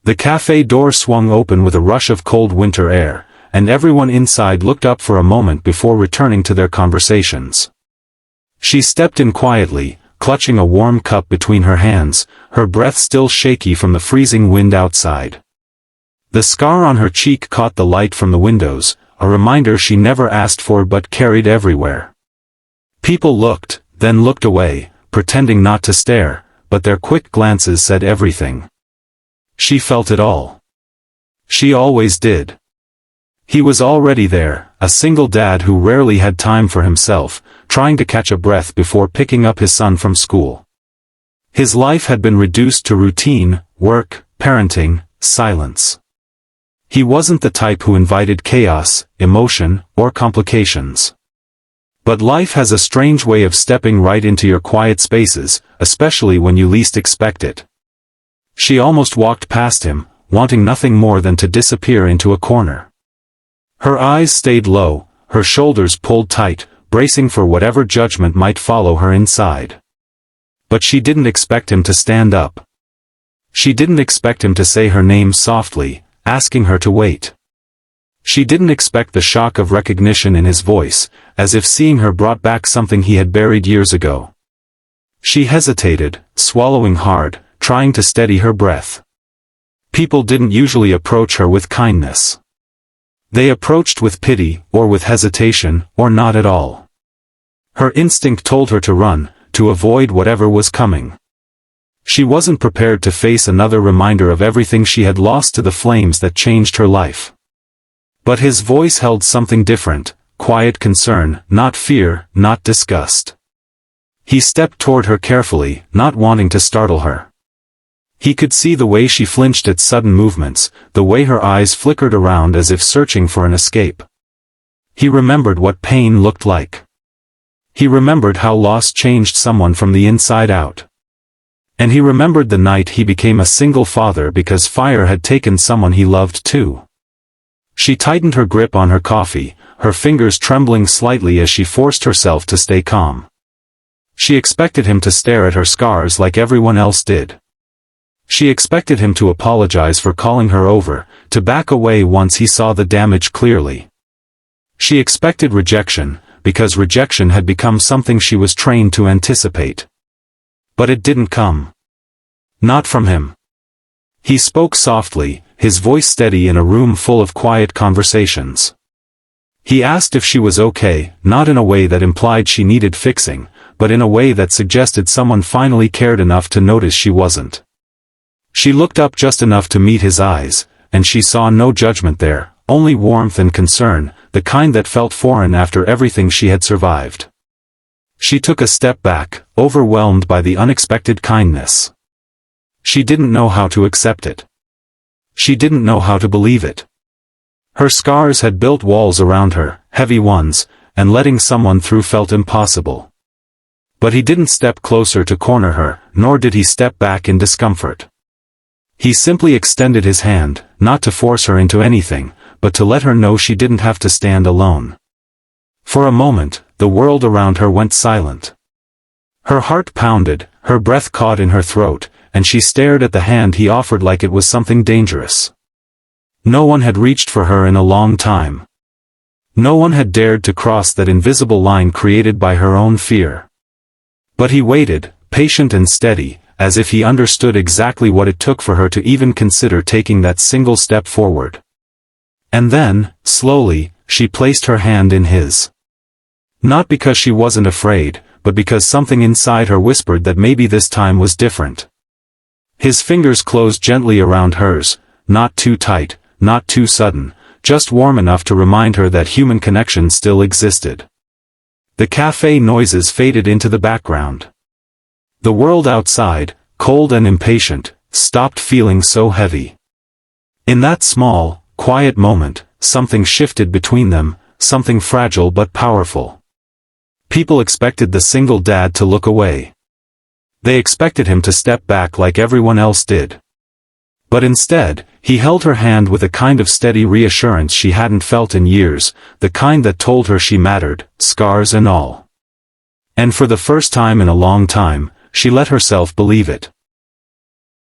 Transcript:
The cafe door swung open with a rush of cold winter air, and everyone inside looked up for a moment before returning to their conversations. She stepped in quietly, clutching a warm cup between her hands, her breath still shaky from the freezing wind outside. The scar on her cheek caught the light from the windows, a reminder she never asked for but carried everywhere. People looked, then looked away, pretending not to stare, but their quick glances said everything. She felt it all. She always did. He was already there, a single dad who rarely had time for himself, trying to catch a breath before picking up his son from school. His life had been reduced to routine, work, parenting, silence. He wasn't the type who invited chaos, emotion, or complications. But life has a strange way of stepping right into your quiet spaces, especially when you least expect it. She almost walked past him, wanting nothing more than to disappear into a corner. Her eyes stayed low, her shoulders pulled tight, bracing for whatever judgment might follow her inside. But she didn't expect him to stand up. She didn't expect him to say her name softly, asking her to wait. She didn't expect the shock of recognition in his voice, as if seeing her brought back something he had buried years ago. She hesitated, swallowing hard, trying to steady her breath. People didn't usually approach her with kindness. They approached with pity, or with hesitation, or not at all. Her instinct told her to run, to avoid whatever was coming. She wasn't prepared to face another reminder of everything she had lost to the flames that changed her life. But his voice held something different, quiet concern, not fear, not disgust. He stepped toward her carefully, not wanting to startle her. He could see the way she flinched at sudden movements, the way her eyes flickered around as if searching for an escape. He remembered what pain looked like. He remembered how loss changed someone from the inside out. And he remembered the night he became a single father because fire had taken someone he loved too. She tightened her grip on her coffee, her fingers trembling slightly as she forced herself to stay calm. She expected him to stare at her scars like everyone else did. She expected him to apologize for calling her over, to back away once he saw the damage clearly. She expected rejection, because rejection had become something she was trained to anticipate. But it didn't come. Not from him. He spoke softly, his voice steady in a room full of quiet conversations. He asked if she was okay, not in a way that implied she needed fixing, but in a way that suggested someone finally cared enough to notice she wasn't. She looked up just enough to meet his eyes, and she saw no judgment there, only warmth and concern, the kind that felt foreign after everything she had survived. She took a step back, overwhelmed by the unexpected kindness. She didn't know how to accept it. She didn't know how to believe it. Her scars had built walls around her, heavy ones, and letting someone through felt impossible. But he didn't step closer to corner her, nor did he step back in discomfort. He simply extended his hand, not to force her into anything, but to let her know she didn't have to stand alone. For a moment, the world around her went silent. Her heart pounded, her breath caught in her throat, and she stared at the hand he offered like it was something dangerous. No one had reached for her in a long time. No one had dared to cross that invisible line created by her own fear. But he waited, patient and steady, as if he understood exactly what it took for her to even consider taking that single step forward. And then, slowly, she placed her hand in his. Not because she wasn't afraid, but because something inside her whispered that maybe this time was different. His fingers closed gently around hers, not too tight, not too sudden, just warm enough to remind her that human connection still existed. The cafe noises faded into the background. The world outside, cold and impatient, stopped feeling so heavy. In that small, quiet moment, something shifted between them, something fragile but powerful. People expected the single dad to look away. They expected him to step back like everyone else did. But instead, he held her hand with a kind of steady reassurance she hadn't felt in years, the kind that told her she mattered, scars and all. And for the first time in a long time, she let herself believe it.